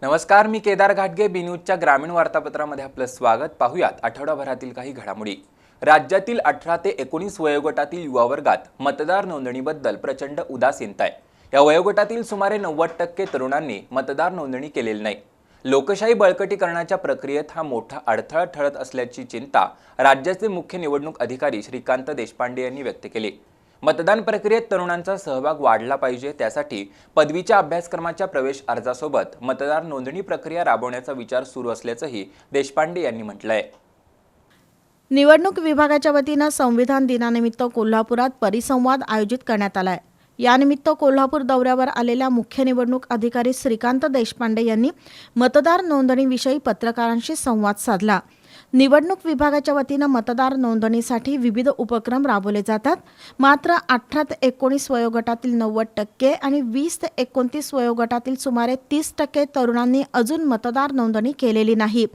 नमस्कार, मी केदार घाटगे. बी न्यूजच्या ग्रामीण वार्तापत्रामध्ये आपलं स्वागत. पाहूयात आठवडाभरातील काही घडामोडी. राज्यातील 18 ते 19 वयोगटातील युवा वर्गात मतदार नोंदणीबद्दल प्रचंड उदासीनता आहे. या वयोगटातील सुमारे 90% तरुणांनी मतदार नोंदणी केलेली नाही. लोकशाही बळकटीकरणाच्या प्रक्रियेत हा मोठा अडथळा ठरत असल्याची चिंता राज्याचे मुख्य निवडणूक अधिकारी श्रीकांत देशपांडे यांनी व्यक्त केली. मतदान प्रक्रियेत तरुणांचा सहभाग वाढला पाहिजे, त्यासाठी पदवीच्या अभ्यासक्रमाच्या प्रवेश अर्जासोबत मतदार नोंदणी प्रक्रिया राबवण्याचा विचार सुरू असल्याचंही देशपांडे यांनी म्हटलंय. निवडणूक विभागाच्या वतीनं संविधान दिनानिमित्त कोल्हापुरात परिसंवाद आयोजित करण्यात आला आहे. यानिमित्त कोल्हापूर दौऱ्यावर आलेल्या मुख्य निवडणूक अधिकारी श्रीकांत देशपांडे यांनी मतदार नोंदणीविषयी पत्रकारांशी संवाद साधला. निवडणूक विभागाच्या वतीनं मतदार नोंदणीसाठी विविध उपक्रम राबवले जातात. मात्र 18 ते 19 वयोगटातील 90% आणि 20 ते 29 वयोगटातील सुमारे 30% तरुणांनी अजून मतदार नोंदणी केलेली नाही.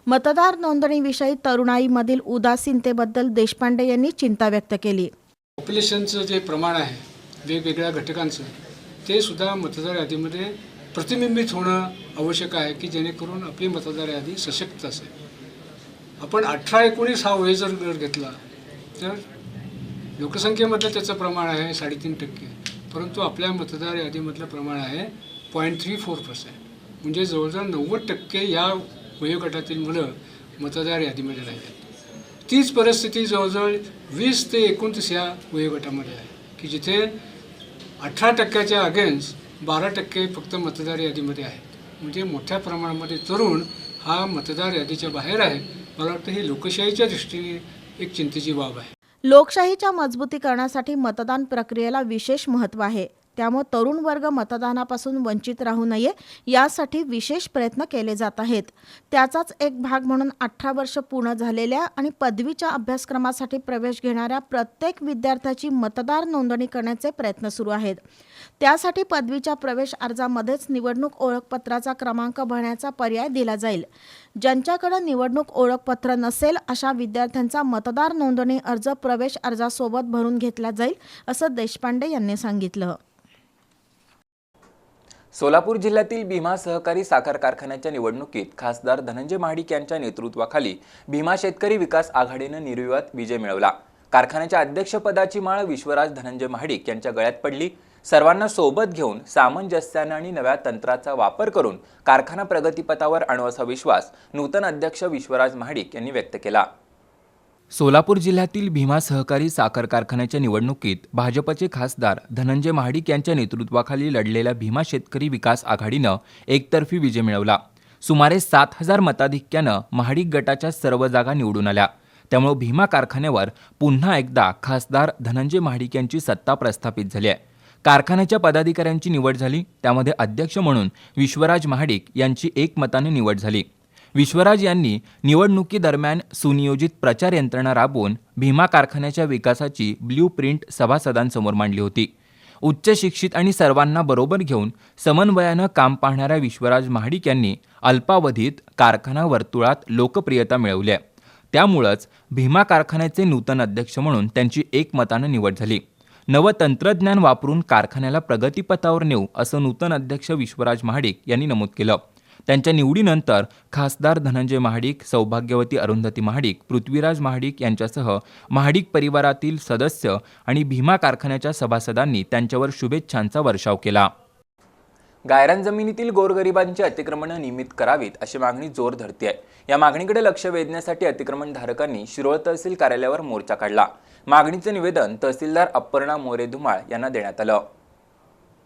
मतदार नोंदणीविषयी तरुणाईमधील उदासीनतेबद्दल देशपांडे यांनी चिंता व्यक्त केली. पॉप्युलेशनचं जे प्रमाण आहे वेगवेगळ्या घटकांचं, ते सुद्धा मतदार यादीमध्ये प्रतिबिंबित होणं आवश्यक आहे की जेणेकरून आपली मतदार यादी सशक्त असेल. आपण 18-19 हा वय जर घेतला तर लोकसंख्येमधलं त्याचं प्रमाण आहे 3.5%, परंतु आपल्या मतदार यादीमधलं प्रमाण आहे 0.34%. म्हणजे जवळजवळ 90% या वयोगटातील मुलं मतदार यादीमध्ये राहितात. तीच परिस्थिती जवळजवळ 20 ते 29 या वयोगटामध्ये आहे की जिथे 18%च्या अगेन्स्ट 12% फक्त मतदार यादीमध्ये आहेत. म्हणजे मोठ्या प्रमाणामध्ये तरुण हा मतदार यादीच्या बाहेर आहे. मला वाटतं ही लोकशाहीच्या दृष्टीने एक चिंतेची बाब आहे. लोकशाहीच्या मजबूतीकरणासाठी मतदान प्रक्रियेला विशेष महत्त्व आहे. त्यामुळे तरुण वर्ग मतदानापासून वंचित राहू नये यासाठी विशेष प्रयत्न केले जात आहेत. त्याचाच एक भाग म्हणून 18 वर्ष पूर्ण झालेल्या आणि पदवीच्या अभ्यासक्रमासाठी प्रवेश घेणाऱ्या प्रत्येक विद्यार्थ्याची मतदार नोंदणी करण्याचे प्रयत्न सुरू आहेत. त्यासाठी पदवीच्या प्रवेश अर्जामध्येच निवडणूक ओळखपत्राचा क्रमांक भरण्याचा पर्याय दिला जाईल. ज्यांच्याकडे निवडणूक ओळखपत्र नसेल अशा विद्यार्थ्यांचा मतदार नोंदणी अर्ज प्रवेश अर्जासोबत भरून घेतला जाईल, असं देशपांडे यांनी सांगितलं. सोलापूर जिल्ह्यातील भीमा सहकारी साखर कारखान्याच्या निवडणुकीत खासदार धनंजय महाडिक यांच्या नेतृत्वाखाली भीमा शेतकरी विकास आघाडीनं निर्विवाद विजय मिळवला. कारखान्याच्या अध्यक्षपदाची माळ विश्वराज धनंजय महाडिक यांच्या गळ्यात पडली. सर्वांना सोबत घेऊन सामंजस्याने आणि नव्या तंत्राचा वापर करून कारखाना प्रगतीपथावर आणू असा विश्वास नूतन अध्यक्ष विश्वराज महाडिक यांनी व्यक्त केला. सोलापूर जिल्ह्यातील भीमा सहकारी साखर कारखान्याच्या निवडणुकीत भाजपचे खासदार धनंजय महाडिक यांच्या नेतृत्वाखाली लढलेल्या भीमा शेतकरी विकास आघाडीनं एकतर्फी विजय मिळवला. सुमारे 7,000 मताधिक्यानं महाडिक गटाच्या सर्व जागा निवडून आल्या. त्यामुळे भीमा कारखान्यावर पुन्हा एकदा खासदार धनंजय महाडिक यांची सत्ता प्रस्थापित झाली आहे. कारखान्याच्या पदाधिकाऱ्यांची निवड झाली. त्यामध्ये अध्यक्ष म्हणून विश्वराज महाडिक यांची एकमताने निवड झाली. विश्वराज यांनी निवडणुकीदरम्यान सुनियोजित प्रचार यंत्रणा राबवून भीमा कारखान्याच्या विकासाची ब्ल्यू प्रिंट सभासदांसमोर मांडली होती. उच्च शिक्षित आणि सर्वांना बरोबर घेऊन समन्वयानं काम पाहणाऱ्या विश्वराज महाडिक यांनी अल्पावधीत कारखाना वर्तुळात लोकप्रियता मिळवली आहे. त्यामुळंच भीमा कारखान्याचे नूतन अध्यक्ष म्हणून त्यांची एकमतानं निवड झाली. नवं तंत्रज्ञान वापरून कारखान्याला प्रगतीपथावर नेऊ असं नूतन अध्यक्ष विश्वराज महाडिक यांनी नमूद केलं. त्यांच्या निवडीनंतर खासदार धनंजय महाडिक, सौभाग्यवती अरुंधती महाडिक, पृथ्वीराज महाडिक यांच्यासह महाडिक परिवारातील सदस्य आणि भीमा कारखान्याच्या सभासदांनी त्यांच्यावर शुभेच्छांचा वर्षाव केला. गायरान जमिनीतील गोरगरिबांची अतिक्रमणं नियमित करावीत अशी मागणी जोर धरते आहे. या मागणीकडे लक्ष वेधण्यासाठी अतिक्रमणधारकांनी शिरोळ तहसील कार्यालयावर मोर्चा काढला. मागणीचं निवेदन तहसीलदार अपर्णा मोरे धुमाळ यांना देण्यात आलं.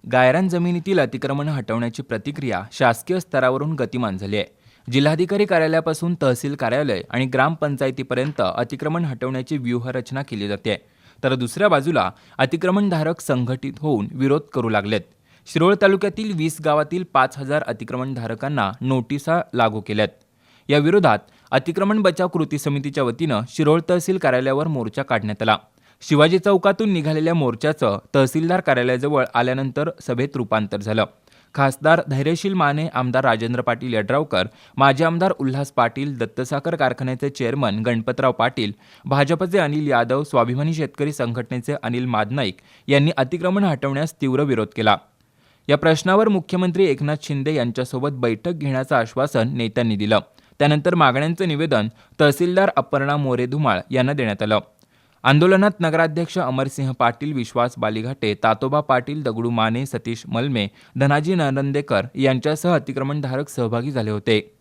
गायरान जमिनीतील अतिक्रमण हटवण्याची प्रतिक्रिया शासकीय स्तरावरून गतिमान झाली आहे. जिल्हाधिकारी कार्यालयापासून तहसील कार्यालय आणि ग्रामपंचायतीपर्यंत अतिक्रमण हटवण्याची व्यूहरचना केली जाते. तर दुसऱ्या बाजूला अतिक्रमणधारक संघटित होऊन विरोध करू लागलेत. शिरोळ तालुक्यातील 20 गावातील 5,000 अतिक्रमणधारकांना नोटिसा लागू केल्यात. या विरोधात अतिक्रमण बचाव कृती समितीच्या वतीनं शिरोळ तहसील कार्यालयावर मोर्चा काढण्यात आला. शिवाजी चौकातून निघालेल्या मोर्चाचं तहसीलदार कार्यालयाजवळ आल्यानंतर सभेत रूपांतर झालं. खासदार धैर्यशील माने, आमदार राजेंद्र पाटील यड्रावकर, माजी आमदार उल्हास पाटील, दत्तसाखर कारखान्याचे चेअरमन गणपतराव पाटील, भाजपचे अनिल यादव, स्वाभिमानी शेतकरी संघटनेचे अनिल मादनाईक यांनी अतिक्रमण हटवण्यास तीव्र विरोध केला. या प्रश्नावर मुख्यमंत्री एकनाथ शिंदे यांच्यासोबत बैठक घेण्याचं आश्वासन नेत्यांनी दिलं. त्यानंतर मागण्यांचं निवेदन तहसीलदार अपर्णा मोरे धुमाळ यांना देण्यात आलं. आंदोलनात नगराध्यक्ष अमरसिंह पाटील, विश्वास बालिघाटे, तातोबा पाटील, दगडू माने, सतीश मलमे, धनाजी नरंदेकर यांच्यासह अतिक्रमणधारक सहभागी झाले होते.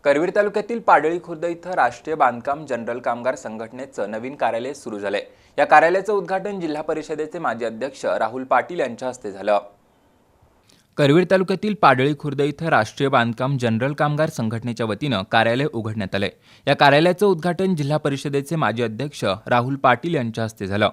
करवीर तालुक्यातील पाडळी खुर्द इथं राष्ट्रीय बांधकाम जनरल कामगार संघटनेचं नवीन कार्यालय सुरू झालंय. या कार्यालयाचं उद्घाटन जिल्हा परिषदेचे माजी अध्यक्ष राहुल पाटील यांच्या हस्ते झालं. करवीर तालुक्यातील पाडळी खुर्द इथं राष्ट्रीय बांधकाम जनरल कामगार संघटनेच्या वतीनं कार्यालय उघडण्यात आलंय. या कार्यालयाचं उद्घाटन जिल्हा परिषदेचे माजी अध्यक्ष राहुल पाटील यांच्या हस्ते झालं.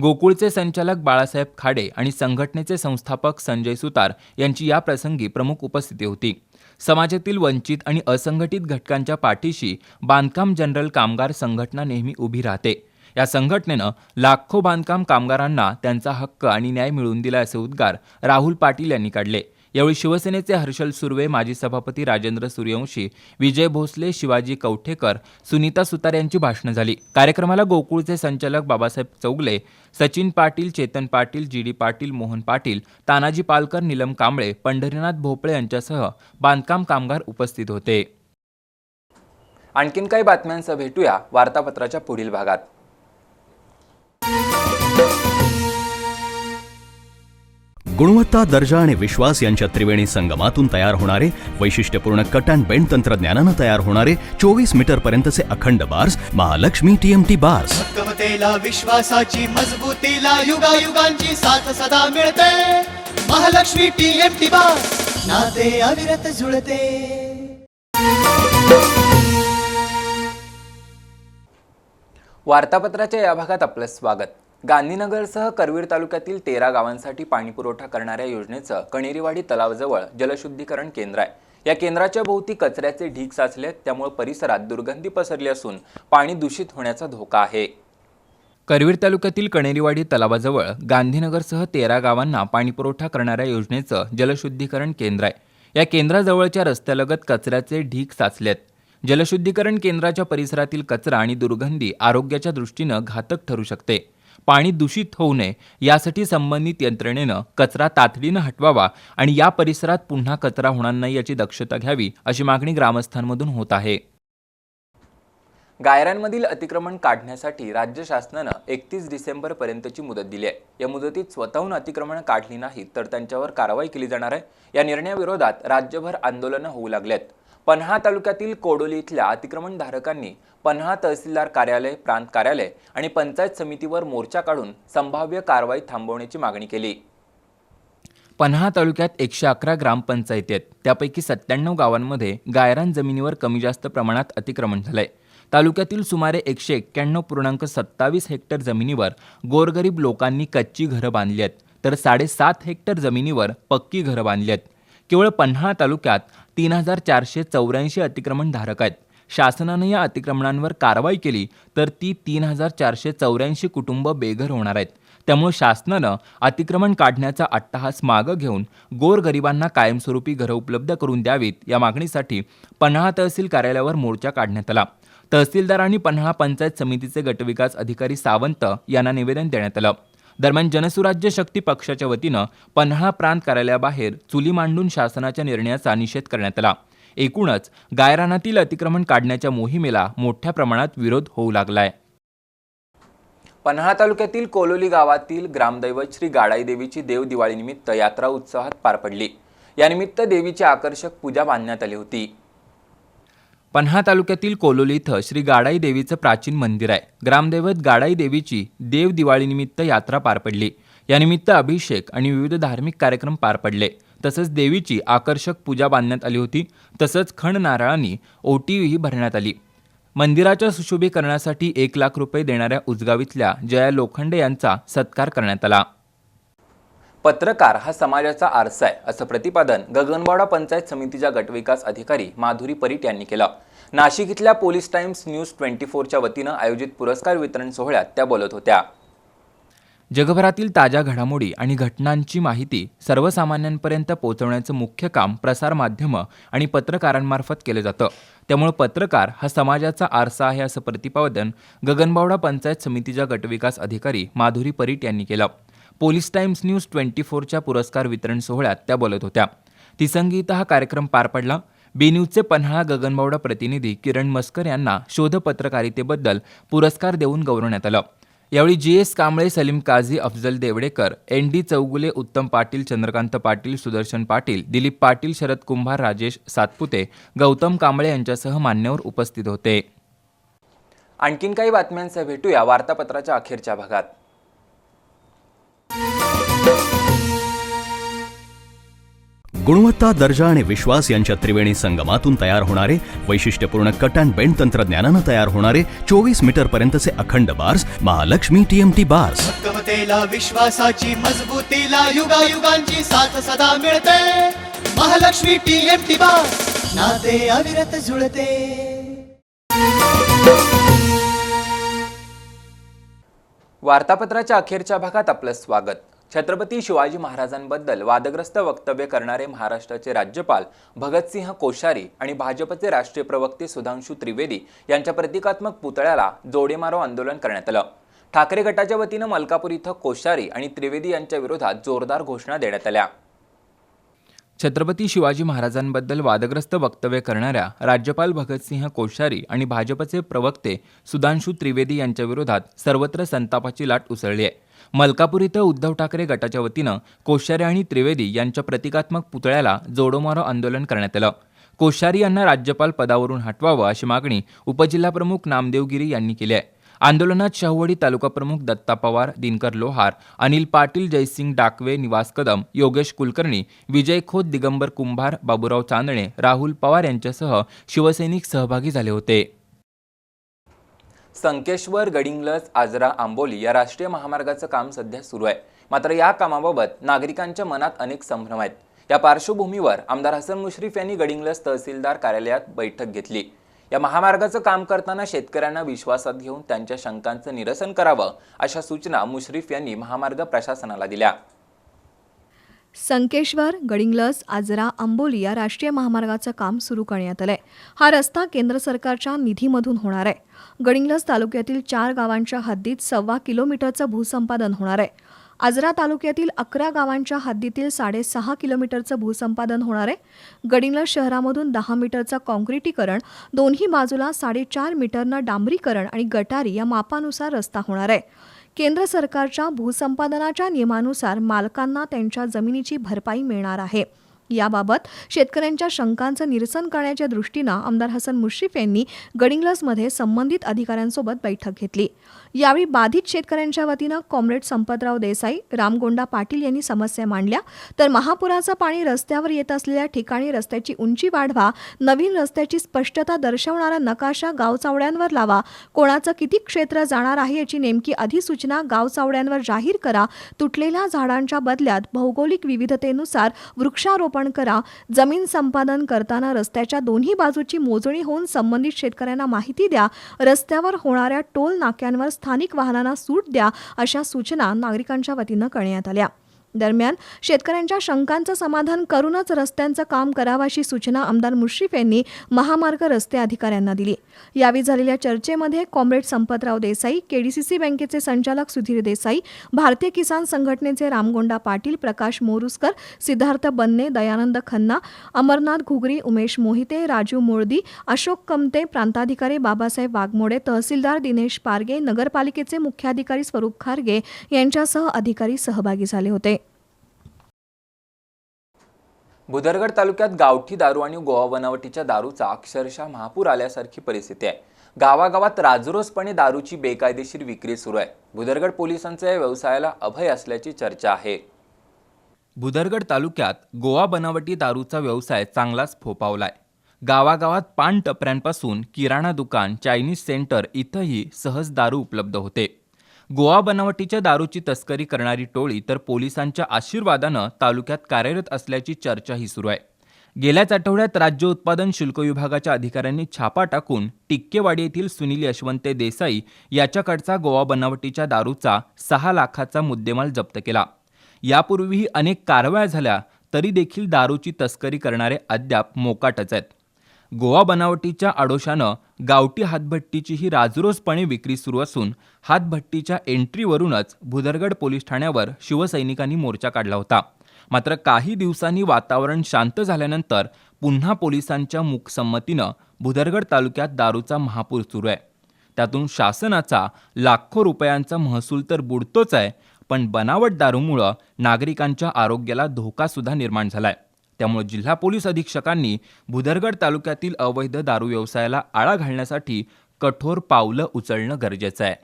गोकुळचे संचालक बाळासाहेब खाडे आणि संघटनेचे संस्थापक संजय सुतार यांची या प्रसंगी प्रमुख उपस्थिती होती. समाजातील वंचित आणि असंघटित घटकांच्या पाठीशी बांधकाम जनरल कामगार संघटना नेहमी उभी राहते. या संघटनेनं लाखो बांधकाम कामगारांना त्यांचा हक्क आणि न्याय मिळवून दिला असे उद्गार राहुल पाटील यांनी काढले. यावेळी शिवसेनेचे हर्षल सुर्वे, माजी सभापती राजेंद्र सूर्यवंशी, विजय भोसले, शिवाजी कवठेकर, सुनीता सुतार यांची भाषणं झाली. कार्यक्रमाला गोकुळचे संचालक बाबासाहेब चौगले, सचिन पाटील, चेतन पाटील, जी डी पाटील, मोहन पाटील, तानाजी पालकर, नीलम कांबळे, पंढरीनाथ भोपळे यांच्यासह बांधकाम कामगार उपस्थित होते. आणखीन काही बातम्यांसह भेटूया वार्तापत्राच्या पुढील भागात. गुणवत्ता, दर्जा आणि विश्वास यांच्या त्रिवेणी संगमातून तयार होणारे वैशिष्ट्यपूर्ण कट अँड बेंड तंत्रज्ञानानं तयार होणारे 24 मीटर पर्यंतचे अखंड बार्स महालक्ष्मी TMT बार्स. भक्कमतेला, विश्वासाची मजबूतीला युगायुगांची साथ सदा मिळते. महालक्ष्मी TMT बार्स, नाते अविरत जुळते. वार्तापत्राच्या या भागात आपलं स्वागत. गांधीनगरसह करवीर तालुक्यातील 13 गावांसाठी पाणीपुरवठा करणाऱ्या योजनेचं कणेरीवाडी तलावाजवळ जलशुद्धीकरण केंद्र आहे. या केंद्राच्या भोवती कचऱ्याचे ढीग साचलेत, त्यामुळे परिसरात दुर्गंधी पसरली असून पाणी दूषित होण्याचा धोका आहे. करवीर तालुक्यातील कणेरीवाडी तलावाजवळ गांधीनगरसह 13 गावांना पाणीपुरवठा करणाऱ्या योजनेचं जलशुद्धीकरण केंद्र आहे. या केंद्राजवळच्या रस्त्यालगत कचऱ्याचे ढीग साचलेत. जलशुद्धीकरण केंद्राच्या परिसरातील कचरा आणि दुर्गंधी आरोग्याच्या दृष्टीनं घातक ठरू शकते. पाणी दूषित होऊ नये यासाठी संबंधित यंत्रणेनं कचरा तातडीनं हटवावा आणि या परिसरात पुन्हा कचरा होणार नाही याची दक्षता घ्यावी, अशी मागणी ग्रामस्थांमधून होत आहे. गायरांमधील अतिक्रमण काढण्यासाठी राज्य शासनानं 31 डिसेंबरपर्यंतची मुदत दिली आहे. या मुदतीत स्वतःहून अतिक्रमण काढली नाहीत तर त्यांच्यावर कारवाई केली जाणार आहे. या निर्णयाविरोधात राज्यभर आंदोलनं होऊ लागलेत. पन्हाळा तालुक्यातील कोडोली इथल्या अतिक्रमणधारकांनी पन्हाळा तहसीलदार कार्यालय, प्रांत कार्यालय आणि पंचायत समितीवर मोर्चा काढून संभाव्य कारवाई थांबवण्याची मागणी केली. पन्हाळा तालुक्यात 111 ग्रामपंचायती आहेत. त्यापैकी 97 गावांमध्ये गायरान जमिनीवर कमी जास्त प्रमाणात अतिक्रमण झालंय. तालुक्यातील सुमारे 191.27 हेक्टर जमिनीवर गोरगरीब लोकांनी कच्ची घरं बांधली आहेत, तर 7.5 हेक्टर जमिनीवर पक्की घरं बांधली आहेत. केवळ पन्हाळा तालुक्यात 3484 अतिक्रमणधारक आहेत. शासनानं या अतिक्रमणांवर कारवाई केली तर ती 3484 कुटुंब बेघर होणार आहेत. त्यामुळे शासनानं अतिक्रमण काढण्याचा अट्टहास मागं घेऊन गोरगरिबांना कायमस्वरूपी घरं उपलब्ध करून द्यावीत, या मागणीसाठी पन्हाळा तहसील कार्यालयावर मोर्चा काढण्यात आला. तहसीलदार आणि पन्हाळा पंचायत समितीचे गटविकास अधिकारी सावंत यांना निवेदन देण्यात आलं. दरम्यान जनसुराज्य शक्ती पक्षाच्या वतीनं पन्हाळा प्रांत कार्यालयाबाहेर चुली मांडून शासनाच्या निर्णयाचा निषेध करण्यात आला. एकूणच गायरानातील अतिक्रमण काढण्याच्या मोहिमेला मोठ्या प्रमाणात विरोध होऊ लागलाय. पन्हाळा तालुक्यातील कोलोली गावातील ग्रामदैवत श्री गाडाई देवीची देव दिवाळीनिमित्त यात्रा उत्साहात पार पडली. यानिमित्त देवीची आकर्षक पूजा बांधण्यात आली होती. पन्हाळा तालुक्यातील कोलोली इथं श्री गाडाई देवीचं प्राचीन मंदिर आहे. ग्रामदैवत गाडाई देवीची देव दिवाळीनिमित्त यात्रा पार पडली. यानिमित्त अभिषेक आणि विविध धार्मिक कार्यक्रम पार पडले. तसंच देवीची आकर्षक पूजा बांधण्यात आली होती. तसंच खण नारळांनी ओटीही भरण्यात आली. मंदिराच्या सुशोभीकरणासाठी 1 लाख रुपये देणाऱ्या उजगावीतल्या जया लोखंडे यांचा सत्कार करण्यात आला. पत्रकार हा समाजाचा आरसा आहे, असं प्रतिपादन गगनबावडा पंचायत समितीच्या गटविकास अधिकारी माधुरी परीट यांनी केलं. नाशिक इथल्या पोलीस टाइम्स न्यूज 24च्या वतीनं आयोजित पुरस्कार वितरण सोहळ्यात त्या बोलत होत्या. जगभरातील ताज्या घडामोडी आणि घटनांची माहिती सर्वसामान्यांपर्यंत पोहोचवण्याचं मुख्य काम प्रसारमाध्यमं आणि पत्रकारांमार्फत केलं जातं. त्यामुळे पत्रकार हा समाजाचा आरसा आहे, असं प्रतिपादन गगनबावडा पंचायत समितीच्या गटविकास अधिकारी माधुरी परीट यांनी केलं. पोलीस टाइम्स न्यूज 24च्या पुरस्कार वितरण सोहळ्यात त्या बोलत होत्या. तिसंगी इथं हा कार्यक्रम पार पडला. बी न्यूजचे पन्हाळा गगनबावडा प्रतिनिधी किरण मस्कर यांना शोध पत्रकारितेबद्दल पुरस्कार देऊन गौरवण्यात आलं. यावेळी GS कांबळे, सलीम काझी, अफजल देवडेकर, ND चौगुले, उत्तम पाटील, चंद्रकांत पाटील, सुदर्शन पाटील, दिलीप पाटील, शरद कुंभार, राजेश सातपुते, गौतम कांबळे यांच्यासह मान्यवर उपस्थित होते. आणखीन काही बातम्यांसह भेटूया वार्तापत्राच्या अखेरच्या भागात. गुणवत्ता, दर्जा आणि विश्वास यांच्या त्रिवेणी संगमातून तयार होणारे वैशिष्ट्यपूर्ण कट अँड बेंड तंत्रज्ञानानं तयार होणारे 24 मीटर पर्यंतचे अखंड बार्स महालक्ष्मी TMT बार्स. भक्कमतेला विश्वासाची मजबूतीला युगायुगांची साथ सदा मिळते. महालक्ष्मी TMT बार्स नाते अविरत जुळते. वार्तापत्राच्या अखेरच्या भागात आपलं स्वागत. छत्रपती शिवाजी महाराजांबद्दल वादग्रस्त वक्तव्य करणारे महाराष्ट्राचे राज्यपाल भगतसिंह कोश्यारी आणि भाजपचे राष्ट्रीय प्रवक्ते सुधांशू त्रिवेदी यांच्या प्रतिकात्मक पुतळ्याला जोडेमारो आंदोलन करण्यात आलं. ठाकरे गटाच्या वतीनं मलकापूर इथं कोश्यारी आणि त्रिवेदी यांच्या विरोधात जोरदार घोषणा देण्यात आल्या. छत्रपती शिवाजी महाराजांबद्दल वादग्रस्त वक्तव्य करणाऱ्या राज्यपाल भगतसिंह कोश्यारी आणि भाजपचे प्रवक्ते सुधांशू त्रिवेदी यांच्या विरोधात सर्वत्र संतापाची लाट उसळली आहे. मलकापूर इथं उद्धव ठाकरे गटाच्या वतीनं कोश्यारी आणि त्रिवेदी यांच्या प्रतिकात्मक पुतळ्याला जोडोमारो आंदोलन करण्यात आलं. कोश्यारी यांना राज्यपाल पदावरून हटवावं अशी मागणी उपजिल्हाप्रमुख नामदेव गिरी यांनी केली आहे. आंदोलनात शाहूवाडी तालुका प्रमुख दत्ता पवार, दिनकर लोहार, अनिल पाटील, जयसिंग डाकवे, निवास कदम, योगेश कुलकर्णी, विजय खोत, दिगंबर कुंभार, बाबूराव चांदणे, राहुल पवार यांच्यासह शिवसैनिक सहभागी झाले होते. संकेश्वर, गडिंग्लज, आजरा, आंबोली या राष्ट्रीय महामार्गाचं काम सध्या सुरू आहे. मात्र या कामाबाबत नागरिकांच्या मनात अनेक संभ्रम आहेत. या पार्श्वभूमीवर आमदार हसन मुश्रीफ यांनी गडिंग्लज तहसीलदार कार्यालयात बैठक घेतली. या महामार्गाचं काम करताना शेतकऱ्यांना विश्वासात घेऊन त्यांच्या शंकांचं निरसन करावं अशा सूचना मुश्रीफ यांनी महामार्ग प्रशासनाला दिल्या. संकेश्वर, गडिंग्लज, आजरा, आंबोली या राष्ट्रीय महामार्गाचं काम सुरू करण्यात आलंय. हा रस्ता केंद्र सरकारच्या निधीमधून होणार आहे. गडिंग्लज तालुक्यातील 4 गावांच्या हद्दीत 1.25 किलोमीटरचं भूसंपादन होणार आहे. आजरा तालुक्यातील 11 गावांच्या हद्दीतील 6.5 किलोमीटरचं भूसंपादन होणार आहे. गडिंग्लज शहरामधून 10 मीटरचं काँक्रिटीकरण, दोन्ही बाजूला 4.5 मीटरनं डांबरीकरण आणि गटारी या मापानुसार रस्ता होणार आहे. केंद्र सरकारच्या भूसंपादनाच्या नियमानुसार मालकांना त्यांच्या जमिनीची भरपाई मिळणार आहे. याबाबत शेतकऱ्यांच्या शंकांचं निरसन करण्याच्या दृष्टीनं आमदार हसन मुश्रीफ यांनी गडिंग्लजमध्ये संबंधित अधिकाऱ्यांसोबत बैठक घेतली. यावेळी बाधित शेतकऱ्यांच्या वतीनं कॉम्रेड संपतराव देसाई, रामगोंडा पाटील यांनी समस्या मांडल्या. तर महापुराचं पाणी रस्त्यावर येत असलेल्या ठिकाणी रस्त्याची उंची वाढवा, नवीन रस्त्याची स्पष्टता दर्शवणारा नकाशा गावचावड्यांवर लावा, कोणाचं किती क्षेत्र जाणार आहे याची नेमकी अधिसूचना गावचावड्यांवर जाहीर करा, तुटलेल्या झाडांच्या बदल्यात भौगोलिक विविधतेनुसार वृक्षारोपण करा, जमीन संपादन करताना रस्त्याच्या दोन्ही बाजूची मोजणी होऊन संबंधित शेतकऱ्यांना माहिती द्या, रस्त्यावर होणाऱ्या टोल नाक्यांवर स्थानिक वाहनांना सूट द्या अशा सूचना नागरिकांच्या वतीनं करण्यात आल्या. दरम्यान शेतकऱ्यांच्या शंकांचं समाधान करूनच रस्त्यांचं काम करावं अशी सूचना आमदार मुश्रीफ यांनी महामार्ग रस्ते अधिकाऱ्यांना दिली. यावेळी झालेल्या चर्चेमध्ये कॉम्रेड संपतराव देसाई, KDCC बँकेचे संचालक सुधीर देसाई, भारतीय किसान संघटनेचे रामगोंडा पाटील, प्रकाश मोरुसकर, सिद्धार्थ बन्ने, दयानंद खन्ना, अमरनाथ घुगरी, उमेश मोहिते, राजू मुळदी, अशोक कमते, प्रांताधिकारी बाबासाहेब वाघमोडे, तहसीलदार दिनेश पारगे, नगरपालिकेचे मुख्याधिकारी स्वरूप खारगे यांच्यासह अधिकारी सहभागी झाले होते. भुदरगड तालुक्यात गावठी दारू आणि गोवा बनावटीच्या दारूचा अक्षरशः महापूर आल्यासारखी परिस्थिती आहे. गावागावात राजरोसपणे दारूची बेकायदेशीर विक्री सुरू आहे. भुदरगड पोलिसांच्या या व्यवसायाला अभय असल्याची चर्चा आहे. भुदरगड तालुक्यात गोवा बनावटी दारूचा व्यवसाय चांगलाच फोफावलाय. गावागावात पान टपऱ्यांपासून किराणा दुकान, चायनीज सेंटर इथंही सहज दारू उपलब्ध होते. गोवा बनावटीच्या दारूची तस्करी करणारी टोळी तर पोलिसांच्या आशीर्वादानं तालुक्यात कार्यरत असल्याची चर्चाही सुरू आहे. गेल्याच आठवड्यात राज्य उत्पादन शुल्क विभागाच्या अधिकाऱ्यांनी छापा टाकून टिक्केवाडी येथील सुनील यशवंत देसाई याच्याकडचा गोवा बनावटीच्या दारूचा 6 लाखाचा मुद्देमाल जप्त केला. यापूर्वीही अनेक कारवाया झाल्या तरी देखील दारूची तस्करी करणारे अद्याप मोकाटच आहेत. गोवा बनावटीच्या आडोशानं गावठी हातभट्टीची ही राजरोसपणे विक्री सुरू असून हातभट्टीच्या एंट्रीवरूनच भुदरगड पोलीस ठाण्यावर शिवसैनिकांनी मोर्चा काढला होता. मात्र काही दिवसांनी वातावरण शांत झाल्यानंतर पुन्हा पोलिसांच्या मूकसंमतीनं भुदरगड तालुक्यात दारूचा महापूर सुरू आहे. त्यातून शासनाचा लाखो रुपयांचा महसूल तर बुडतोच आहे, पण बनावट दारूमुळं नागरिकांच्या आरोग्याला धोकासुद्धा निर्माण झालाय. त्यामुळे जिल्हा पोलीस अधीक्षकांनी भुदरगड तालुक्यातील अवैध दारू व्यवसायाला आळा घालण्यासाठी कठोर पावलं उचलणं गरजेचं आहे.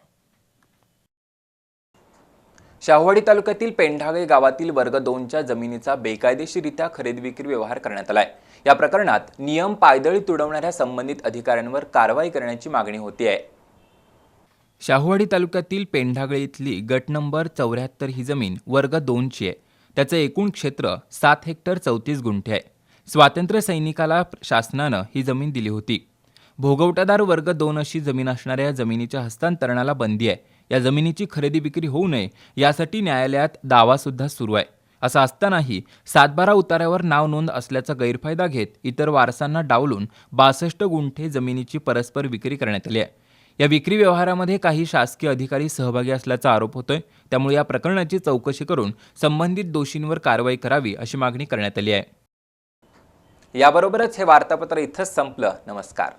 शाहूवाडी तालुक्यातील पेंढाळे गावातील वर्ग 2च्या जमिनीचा बेकायदेशीरित्या खरेदी विक्री व्यवहार करण्यात आलाय. या प्रकरणात नियम पायदळी तुडवणाऱ्या संबंधित अधिकाऱ्यांवर कारवाई करण्याची मागणी होती आहे. शाहूवाडी तालुक्यातील पेंढागळे इथली गट नंबर 74 ही जमीन वर्ग 2ची आहे. त्याचं एकूण क्षेत्र 7 हेक्टर 34 गुंठे आहे. स्वातंत्र्य सैनिकाला शासनानं ही जमीन दिली होती. भोगवटादार वर्ग 2 अशी जमीन असणाऱ्या जमिनीच्या हस्तांतरणाला बंदी आहे. या जमिनीची खरेदी विक्री होऊ नये यासाठी न्यायालयात दावासुद्धा सुरू आहे. असं असतानाही 7/12 उतार्यावर नाव नोंद असल्याचा गैरफायदा घेत इतर वारसांना डावलून 62 गुंठे जमिनीची परस्पर विक्री करण्यात आली आहे. या विक्री व्यवहारामध्ये काही शासकीय अधिकारी सहभागी असल्याचा आरोप होतोय. त्यामुळे या प्रकरणाची चौकशी करून संबंधित दोषींवर कारवाई करावी अशी मागणी करण्यात आली आहे. याबरोबरच हे वार्तापत्र इथंच संपलं. नमस्कार.